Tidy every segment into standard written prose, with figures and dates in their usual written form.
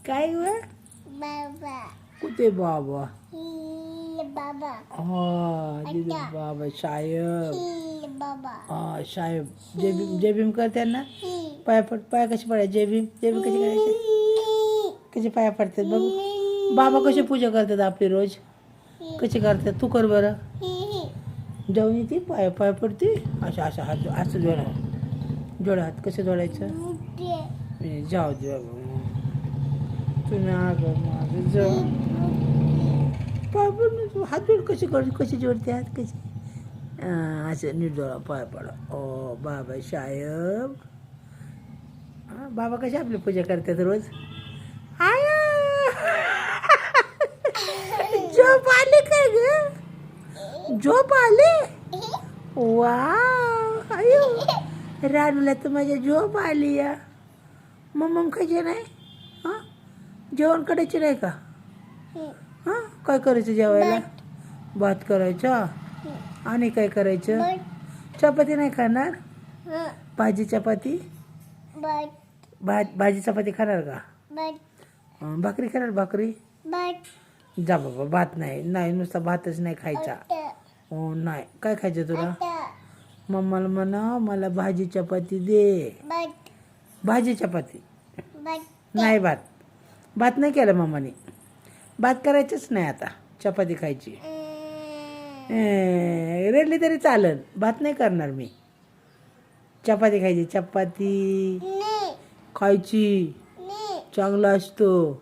काय ग? बाबा कुठे बाबा? बाबा हा दिदी बाबा साहेब. बाबा साहेब जय भीम कर त्यांना. पाय पड, पाय कसे पडायचे? जय भीम जय भीम कसे करायचे? कसे पाया पडतात बघू. बाबा कशी पूजा करतात आपली रोज? कशी करतात? तू कर बरं. जाऊन येते पाय पाय पडते. अशा अशा हात असं जोडा हात कसे जोडायचं? जाऊ दे तुम्ही माझं जाऊ पाय पड. हात जोड कशी कशी जोडते हात कशी? असं नीट जोडा पाय पडा. ओ बाबा साहेब. बाबा कशी आपली पूजा करतात रोज? आया झोप आली काय ग? झोप आली? वा अयो रानूला तर माझ्या झोप आली या. मम्मा खायचे नाही? हां जेवण करायचे नाही का? हां काय करायचं जेवायला? भात करायचा. आणि काय करायचं? चपाती नाही खाणार? भाजी चपाती? भाजी चपाती खाणार का? भाकरी खाणार? भाकरी? जा बाबा भात नाही. नाही नुसता भातच नाही खायचा. हो नाही काय खायचं तुला? मम्माला म्हणा मला भाजी चपाती दे. भाजी चपाती नाही. भात भात नाही केलं मम्माने. भात करायचंच नाही आता. चपाती खायची. रेडली तरी चालेल. भात नाही करणार मी. चपाती खायची. चपाती खायची. चांगला असतो.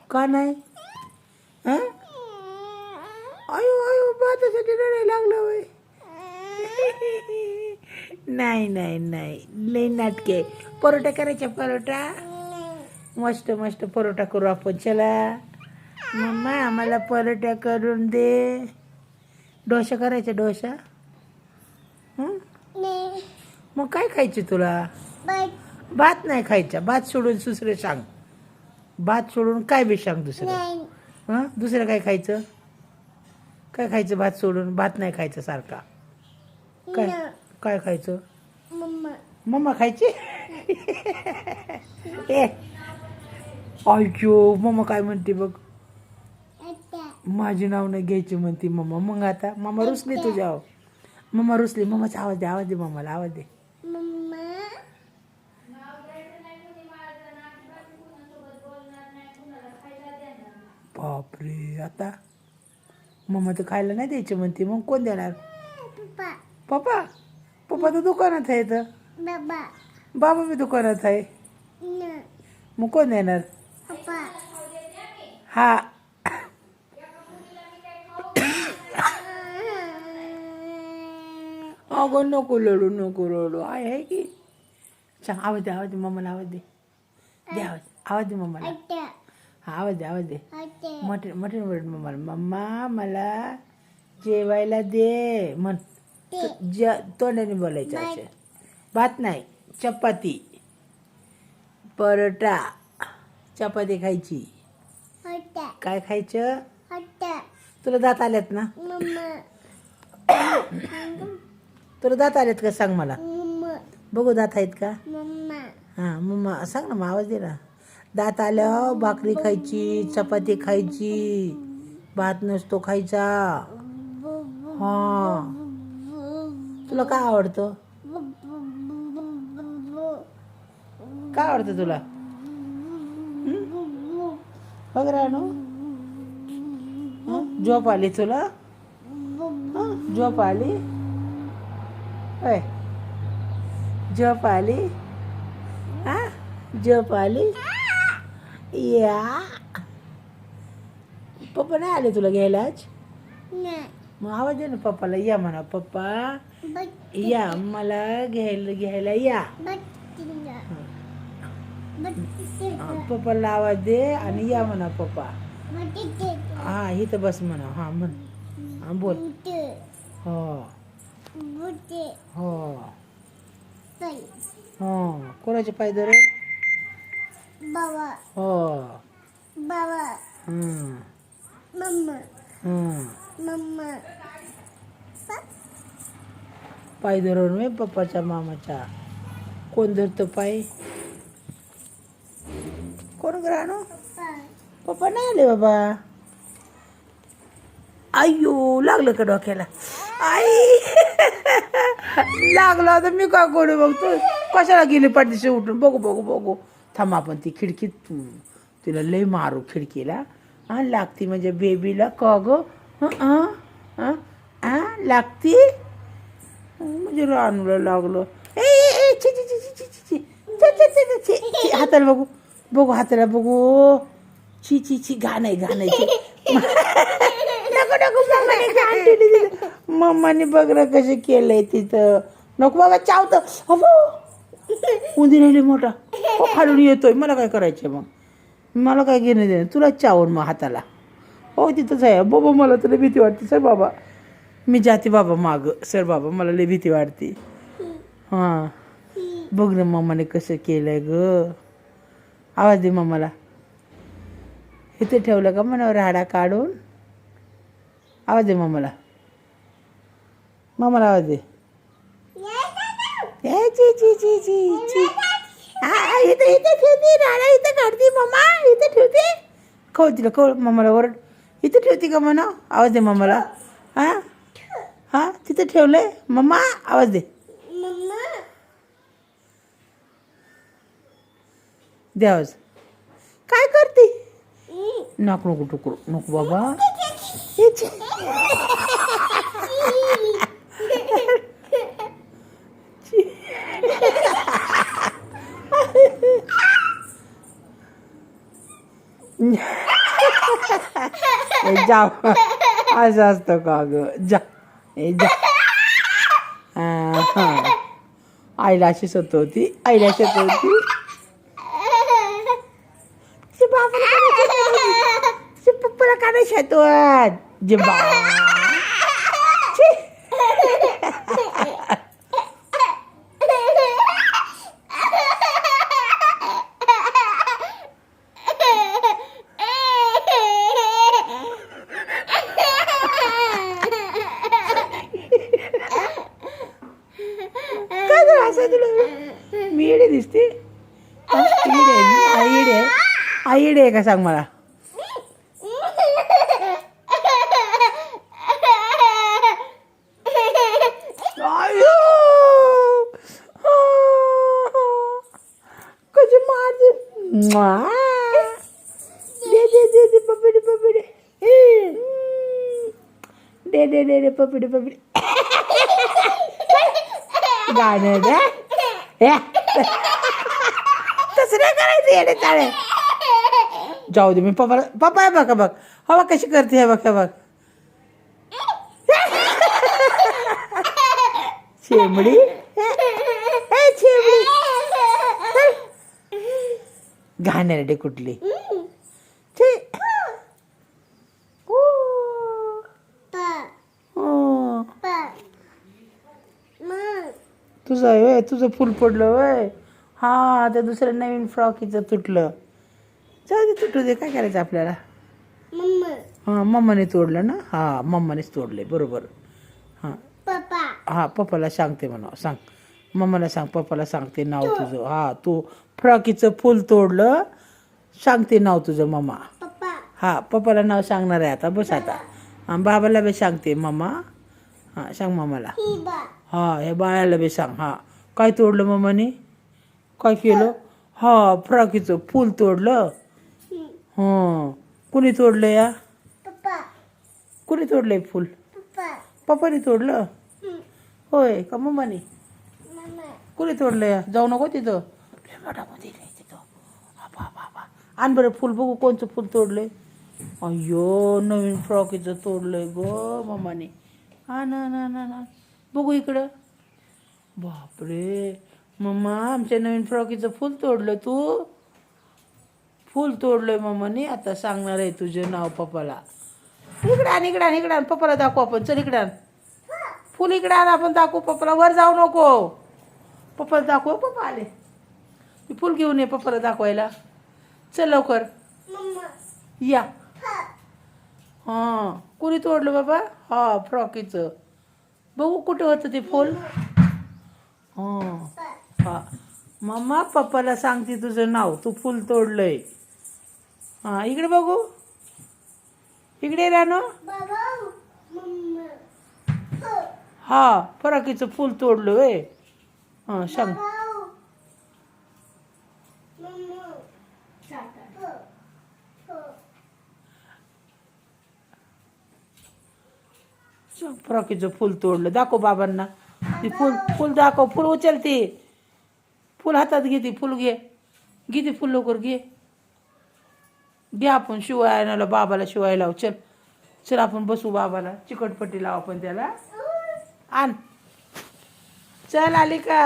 का नाही? हां अयो अयो भातासाठी रडायला लागलं होय. नाही नाही नाही लई नाटके. परोठा करायचा. परोठा मस्त मस्त परोठा करू आपण. चला मम्मा आम्हाला परोठा करून दे. डोसा करायचा. डोसा मग काय खायचे तुला? भात नाही खायचा. भात सोडून दुसरं सांग. भात सोडून काय बी सांग दुसरं. हां दुसरं काय खायचं? काय खायचं भात सोडून? भात नाही खायचं सारखा. काय काय खायचं? मम्मा खायची? ए ऐक्यो मम्मा काय म्हणते बघ. माझी नाव नाही घ्यायची म्हणते मम्मा. मग आता मम्मा रुसली तुझ्यावर. मम्मा रुसली. मम्माचा आवाज दे. आवाज दे मम्माला. आवाज दे. बापरे आता मम्मा तर खायला नाही द्यायची म्हणते. मग कोण देणार? पप्पा. पप्पा तर दुकानात आहे. तर बाबा बी दुकानात आहे. मग कोण देणार? हा अगं नको रडू नको रडू. आहे की सांग. आवाज दे. आवाज दे मम्माला. आवाज दे. दे आवाज. आवाज दे मम्माला. हा आवाज दे. आवाज दे. मटण मटण वरड मम्माला. मम्मा मला जेवायला दे म्हण. तोंडाने बोलायचं असे. भात नाही. चपाती परोठा. चपाती खायची. काय खायचं? तुला दात आल्यात ना? तुला दात आलेत का सांग मला. बघू दात आहेत का? हां मम्मा सांग ना. मग आवाज दे ना. दात आल्यावर भाकरी खायची. चपाती खायची. भात नसतो खायचा. हां तुला काय आवडतं? काय आवडतं तुला? बघ रानू झोप आली तुला? झोप आली? होय झोप आली? हा झोप आली? या पप्पा नाही आले तुला घ्यायला आज? मग आवाज दे ना पप्पाला. या म्हणा. पप्पा या मला घ्यायला या. पप्पाला आवाज दे आणि या म्हणा पप्पा. हा इथं बस म्हणा. हा म्हण. हा बोल. हो हो हो कोणाचे पाय धर? हो पाय धरून मी पप्पाच्या मामाच्या. कोण धरतो पाय? कोण ग रानू? पप्पा पप्पा नाही आले बाबा. अय्यो लागलं का डोक्याला? आई लागलं तर मी काय करू? मग तू कशाला गेली पाठीशी उठून? बघू बघू बघू थांब आपण ती खिडकीत तिला लय मारू खिडकीला. हा लागती म्हणजे बेबीला का ग? लागती म्हणजे रानूला लागलं. ए ए, छी छी छी छी छी छी छी छी छी छी छी. हाताला बघू बघू हाताला बघू. छी छी छी घाण आहे घाण आहे. नको नको मम्माने घाण केली तिथं. मम्माने बघ ना कसं केलंय तिथं. नको बाबा चावतं. अहो उंदीर राहिले मोठा. हो खालून येतोय. मला काय करायचं मग? मला काय घेणं देणं? तुला चावून मग हाताला. हो तिथंच आहे बाबा. मला तुला भीती वाटते. सर बाबा मी जाते बाबा माग. सर बाबा मला लय भीती वाटते. हां बघ ना मम्माने कसं केलंय ग. आवाज दे मम्माला. इथे ठेवलं का म्हणा राडा काढून? आवाज दे मम्माला. मम्माला आवाज दे. ए ची ची ची ची ची. इथे इथे ठेवते राडा. इथे काढते मम्मा. इथे ठेवते. कळ तिला कळ मम्माला ओरड. इथे ठेवते का म्हणा? आवाज दे मम्माला. हां हां तिथे ठेवलंय मम्मा. आवाज दे. मम्मा दे आवाज. काय करते? नको नको टुकरू नको बाबा. जा असं असतं का ग? जा जा. आईला अशी सतवती. आईला सतवती. पप्पाला काढायचं तो जे बा. काय झालं असं तुला? मी येडे दिसते? आई येडे आहे. आई येडे आहे का सांग मला? कशी मारते. दे दे दे दे पपडी पपडी. दे दे दे दे पपडी पपडी. गाणं द्या. तसं नाही करायचं येडे चाळे. जाऊ दे मी पप्पाला. पप्पा आहे बघा बघ. हवा कशी करते हे बघ हे बघ. शेंबडी. शेंबडी घाणेरडे कुठली. तुझं आहे वय. तुझं फुल पडलं वय. हा त्या दुसऱ्या नवीन फ्रॉकीचं तुटलं. जाऊ दे तुटू दे. काय करायचं आपल्याला? हां मम्माने तोडलं ना. हां मम्मानेच तोडले बरोबर. हां पप्पा हां पप्पाला सांगते म्हणा. सांग मम्माला सांग. पप्पाला सांगते नाव तुझं. हां तू फ्रॉकीचं फुल तोडलं. सांगते नाव तुझं मम्मा. पप्पा हां पप्पाला नाव सांगणार आहे आता. बस आता. हां बाबाला बी सांगते मम्मा. हां सांग मम्माला. ही बा हां हे बाळाला बी सांग. हां काय तोडलं मम्माने? काय केलं? हां फ्रॉकीचं फुल तोडलं. हां कुणी तोडलं या? पप्पा कुणी तोडलंय फुल? पप्पा पप्पाने तोडलं होय का मम्माने? मम्मा कुणी तोडलं या? जाऊ नको तिथं. मोठामध्ये नाही तिथं. आण बरं फुल बघू कोणचं फुल तोडलंय. अय्यो नवीन फ्रॉकीचं तोडलंय ग मम्माने. हा ना ना ना ना बघू इकडं. बापरे मम्मा आमच्या नवीन फ्रॉकीचं फुल तोडलं तू. फुल तोडलंय मम्माने. आता सांगणार आहे तुझे नाव पप्पाला. इकडे आण इकडे आण इकडे आण. पप्पाला दाखवू आपण. चल इकडे आण. फुल इकडे आण आपण दाखवू पप्पाला. वर जाऊ नको. पप्पाला दाखव. पप्पा आले. फुल घेऊन ये पप्पाला दाखवायला. चल लवकर या. हां कुणी तोडलं बाबा? हां फ्रॉकीचं. बघू कुठं होतं ते फुल. हां हां मम्मा पप्पाला सांगते तुझं नाव. तू फुल तोडलंय. हां इकडे बघू, इकडे रानो. बाबा मम्मा हो हा फराकीचं फुल तोडलं वे. हां सांग. बाबा मम्मा हो हो सांग, फराकीचं फुल तोडलं. दाखव बाबांना. ती फुल फुल दाखव. फुल उचलते. फुल हातात घे. ती फुल घे. घे ती फुल लवकर घे. घे आपण शिवाय आणायला बाबाला शिवाय लाव. चल चल आपण बसू बाबाला. चिकटपट्टी लाव आपण त्याला. आण. चल आली का.